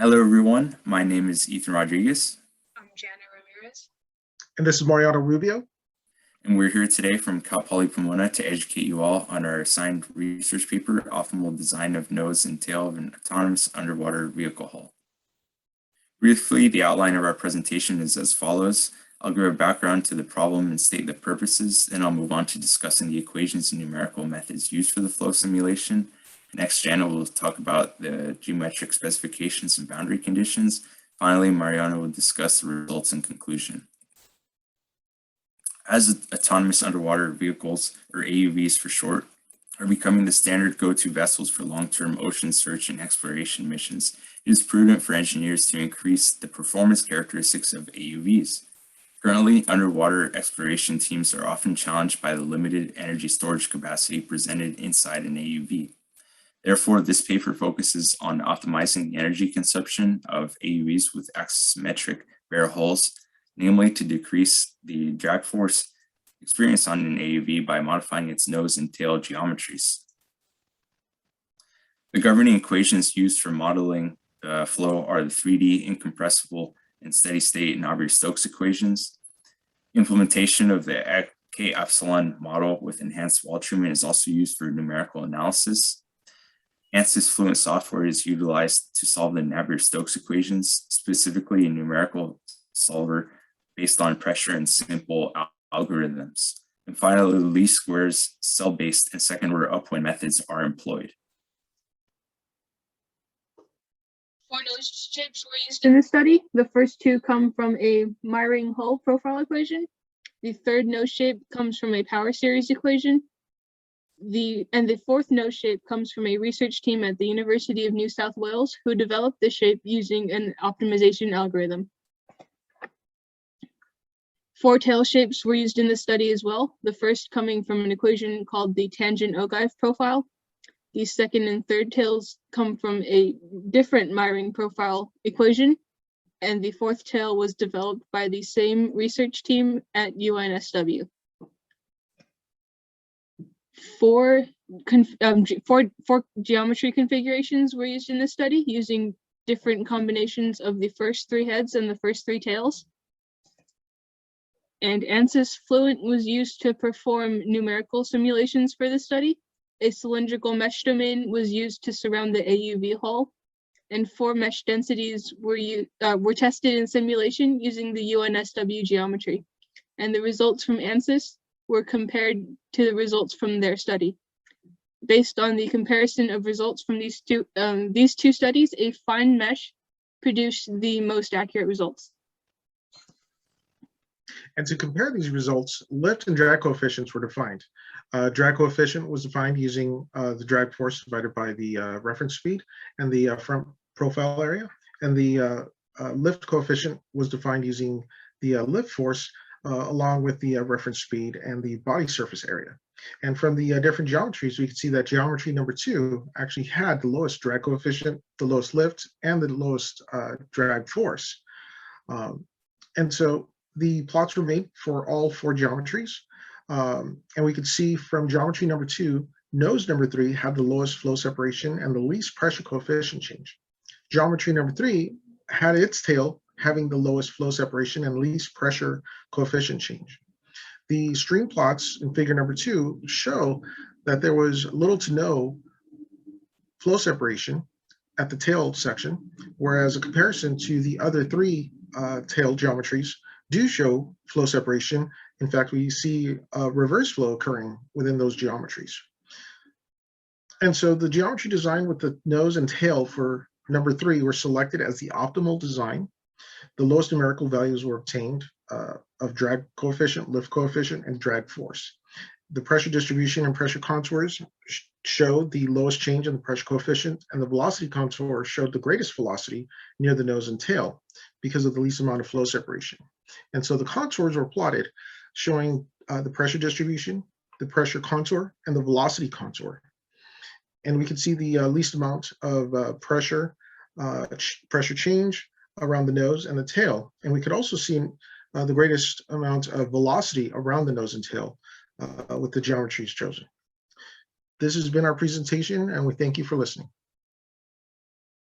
Hello, everyone. My name is Ethan Rodriguez, I'm Jana Ramirez. And this is Mariano Rubio. and we're here today from Cal Poly Pomona to educate you all on our assigned research paper, Optimal Design of Nose and Tail of an Autonomous Underwater Vehicle Hull. Briefly, the outline of our presentation is as follows. I'll give a background to the problem and state the purposes, then I'll move on to discussing the equations and numerical methods used for the flow simulation. Next, Jana will talk about the geometric specifications and boundary conditions. Finally, Mariano will discuss the results and conclusion. As autonomous underwater vehicles, or AUVs for short, are becoming the standard go-to vessels for long-term ocean search and exploration missions, it is prudent for engineers to increase the performance characteristics of AUVs. Currently, underwater exploration teams are often challenged by the limited energy storage capacity presented inside an AUV. Therefore, this paper focuses on optimizing the energy consumption of AUVs with axisymmetric barrel hulls, namely to decrease the drag force experienced on an AUV by modifying its nose and tail geometries. The governing equations used for modeling the flow are the 3D incompressible and steady state Navier-Stokes equations. Implementation of the K-epsilon model with enhanced wall treatment is also used for numerical analysis. ANSYS Fluent software is utilized to solve the Navier-Stokes equations, specifically a numerical solver based on pressure and simple algorithms. And finally, the least squares, cell-based, and second-order upwind methods are employed. 4 nose shapes were used in the study. The first two come from a Meyring hull profile equation. The third nose shape comes from a power series equation. The fourth nose shape comes from a research team at the University of New South Wales who developed the shape using an optimization algorithm. 4 tail shapes were used in the study as well, the first coming from an equation called the tangent ogive profile. The second and third tails come from a different Meyring profile equation, and the fourth tail was developed by the same research team at UNSW. Four geometry configurations were used in the study using different combinations of the first 3 heads and the first 3 tails. And ANSYS Fluent was used to perform numerical simulations for the study. A cylindrical mesh domain was used to surround the AUV hull, and 4 mesh densities were tested in simulation using the UNSW geometry. And the results from ANSYS were compared to the results from their study. Based on the comparison of results from these two studies, a fine mesh produced the most accurate results. And to compare these results, lift and drag coefficients were defined. Drag coefficient was defined using the drag force divided by the reference speed and the front profile area. And the lift coefficient was defined using the lift force along with the reference speed and the body surface area. And from the different geometries, we can see that geometry number 2 actually had the lowest drag coefficient, the lowest lift, and the lowest drag force. And so the plots were made for all 4 geometries. And we could see from geometry number 2, nose number 3 had the lowest flow separation and the least pressure coefficient change. Geometry number 3 had its tail having the lowest flow separation and least pressure coefficient change. The stream plots in figure number 2 show that there was little to no flow separation at the tail section, whereas a comparison to the other 3 tail geometries do show flow separation. In fact, we see a reverse flow occurring within those geometries. And so the geometry design with the nose and tail for number 3 were selected as the optimal design. The lowest numerical values were obtained of drag coefficient, lift coefficient, and drag force. The pressure distribution and pressure contours showed the lowest change in the pressure coefficient, and the velocity contour showed the greatest velocity near the nose and tail because of the least amount of flow separation. And so the contours were plotted showing the pressure distribution, the pressure contour, and the velocity contour. And we could see the least amount of pressure change around the nose and the tail. And we could also see the greatest amount of velocity around the nose and tail with the geometries chosen. This has been our presentation, and we thank you for listening.